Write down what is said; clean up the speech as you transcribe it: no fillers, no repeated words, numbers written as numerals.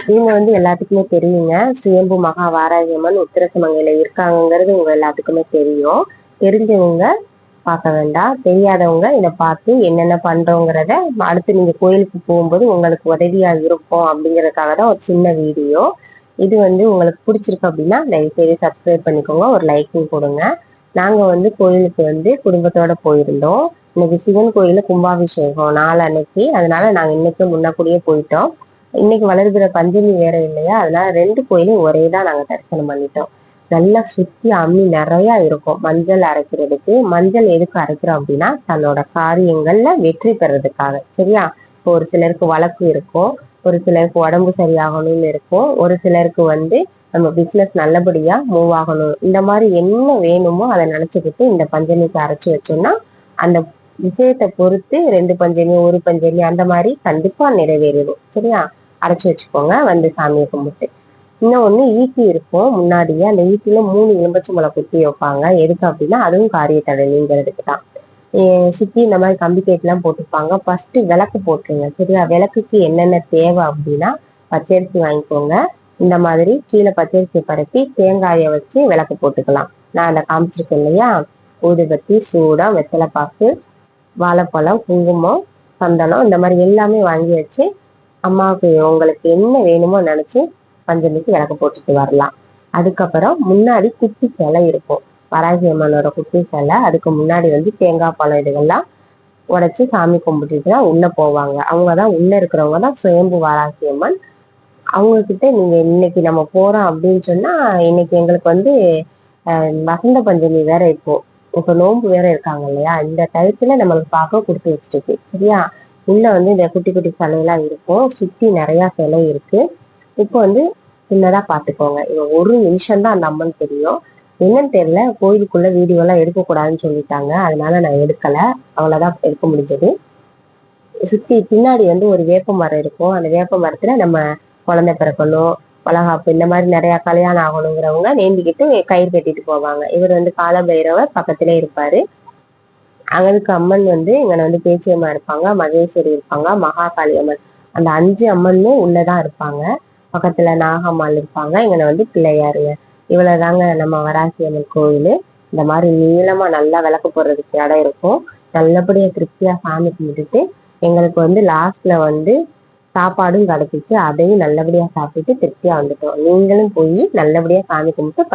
இவங்க வந்து எல்லாத்துக்குமே தெரியுங்க. சுயம்பு மகா வாராகியம்மன் உத்திரசமங்கையில இருக்காங்கங்கிறது உங்க எல்லாத்துக்குமே தெரியும். தெரிஞ்சவங்க பார்க்க வேண்டாம். தெரியாதவங்க இதை பார்த்து என்னென்ன பண்றோங்கிறத அடுத்து நீங்க கோயிலுக்கு போகும்போது உங்களுக்கு உதவியா இருக்கும் அப்படிங்கறதுக்காக தான் ஒரு சின்ன வீடியோ. இது வந்து உங்களுக்கு பிடிச்சிருக்கு அப்படின்னா தயவுசெய்து சப்ஸ்கிரைப் பண்ணிக்கோங்க, ஒரு லைக்கும் கொடுங்க. நாங்க வந்து கோயிலுக்கு வந்து குடும்பத்தோட போயிருந்தோம். இன்னைக்கு சிவன் கோயில கும்பாபிஷேகம் நாள் அன்னைக்கு, அதனால நாங்க இன்னைக்கு முன்னக்கூடியே போயிட்டோம். இன்னைக்கு வளர்கிற பஞ்சமி வேற இல்லையா, அதனால 2 கோயிலையும் ஒரே தான் நாங்க தரிசனம் பண்ணிட்டோம். நல்லா சுத்தி அம்மி நிறைய இருக்கும் மஞ்சள் அரைக்கிறதுக்கு. மஞ்சள் எதுக்கு அரைக்கிறோம் அப்படின்னா தன்னோட காரியங்கள்ல வெற்றி பெறதுக்காக. சரியா? இப்போ ஒரு சிலருக்கு வழக்கு இருக்கும், ஒரு சிலருக்கு உடம்பு சரியாகணும்னு இருக்கும், ஒரு சிலருக்கு வந்து நம்ம பிசினஸ் நல்லபடியா மூவ் ஆகணும், இந்த மாதிரி என்ன வேணுமோ அதை நினைச்சுக்கிட்டு இந்த பஞ்சமிக்கு அரைச்சு வச்சோம்னா அந்த விஷயத்தை பொறுத்து 2 பஞ்சமி 1 பஞ்சமி அந்த மாதிரி கண்டிப்பா நிறைவேறிடும். சரியா? அரைச்சு வச்சுக்கோங்க, வந்து சாமியை கும்பிட்டு. இன்னொன்னு ஈட்டி இருக்கும் முன்னாடியே, அந்த ஈட்டில 3 எலும்பச்சம்பழம் குத்தி வைப்பாங்க. எதுக்கு அப்படின்னா அதுவும் காரிய தடை நீங்கிறதுக்கு தான். சுத்தி இந்த மாதிரி கம்பி கேட்லாம் போட்டுப்பாங்க. ஃபர்ஸ்ட் விளக்கு போட்டுருங்க. சரியா? விளக்குக்கு என்னென்ன தேவை அப்படின்னா பச்சரிசி வாங்கிக்கோங்க. இந்த மாதிரி கீழே பச்சரிசி பரப்பி தேங்காயை வச்சு விளக்கு போட்டுக்கலாம். நான் அதை காமிச்சிருக்கேன் இல்லையா? ஊதுபத்தி, சூடம், வெத்தலைப்பாக்கு, வாழைப்பழம், குங்குமம், சந்தனம், இந்த மாதிரி எல்லாமே வாங்கி வச்சு அம்மாவுக்கு உங்களுக்கு என்ன வேணுமோ நினைச்சு பஞ்சமிக்கு விளக்கு போட்டுட்டு வரலாம். அதுக்கப்புறம் முன்னாடி குட்டி சிலை இருக்கும், வராகி அம்மனோட குட்டி சிலை. அதுக்கு முன்னாடி வந்து தேங்காய் பழம் இதுகள்லாம் உடைச்சு சாமி கும்பிட்டுட்டு தான் உள்ள போவாங்க. அவங்கதான் உள்ள இருக்கிறவங்க தான் சுயம்பு வராகி அம்மன். அவங்க கிட்ட நீங்க இன்னைக்கு நம்ம போறோம் அப்படின்னு சொன்னா, இன்னைக்கு எங்களுக்கு வந்து வசந்த பஞ்சமி வேற இப்போ நோன்பு வேற இருக்காங்க இல்லையா, இந்த டயத்துல நம்மளுக்கு பார்க்க கொடுத்து வச்சிருக்கு. சரியா? உள்ள வந்து இந்த குட்டி குட்டி சிலையெல்லாம் இருக்கும், சுத்தி நிறைய சிலை இருக்கு. இப்போ வந்து சின்னதா பாத்துக்கோங்க. இவன் 1 நிமிஷம் தான் அந்த அம்மன் தெரியும். என்னன்னு தெரியல, கோயிலுக்குள்ள வீடியோ எல்லாம் எடுக்கக்கூடாதுன்னு சொல்லிட்டாங்க, அதனால நான் எடுக்கல. அவ்வளவுதான் எடுக்க முடிஞ்சது. சுத்தி பின்னாடி வந்து ஒரு வேப்ப மரம் இருக்கும். அந்த வேப்ப மரத்துல நம்ம குழந்தை பிறக்கணும், வளகாப்பு, இந்த மாதிரி நிறைய கல்யாணம் ஆகணுங்கிறவங்க நேர்ந்துக்கிட்டு கயிறு கட்டிட்டு போவாங்க. இவர் வந்து காலபைரவர் பக்கத்திலே இருப்பாரு. அவருக்கு அம்மன் வந்து இங்க வந்து பேச்சியம்மா இருப்பாங்க, மகேஸ்வரி இருப்பாங்க, மகாகாளி அம்மன், அந்த 5 அம்மனும் உள்ளதான் இருப்பாங்க. பக்கத்துல நாகம்மாள் இருப்பாங்க. இங்க வந்து பிள்ளையாருங்க. இவ்வளவுதாங்க நம்ம வராகி அம்மன் கோயில். இந்த மாதிரி நீளமா நல்லா விளக்கு போடுறதுக்கு இடம் இருக்கும். நல்லபடியா திருப்தியா சாமி கும்பிட்டுட்டு எங்களுக்கு வந்து லாஸ்ட்ல வந்து சாப்பாடும் கிடைச்சிச்சு. அதையும் நல்லபடியா சாப்பிட்டுட்டு திருப்தியா வந்துட்டோம். நீங்களும் போய் நல்லபடியா சாமி கும்பிட்டு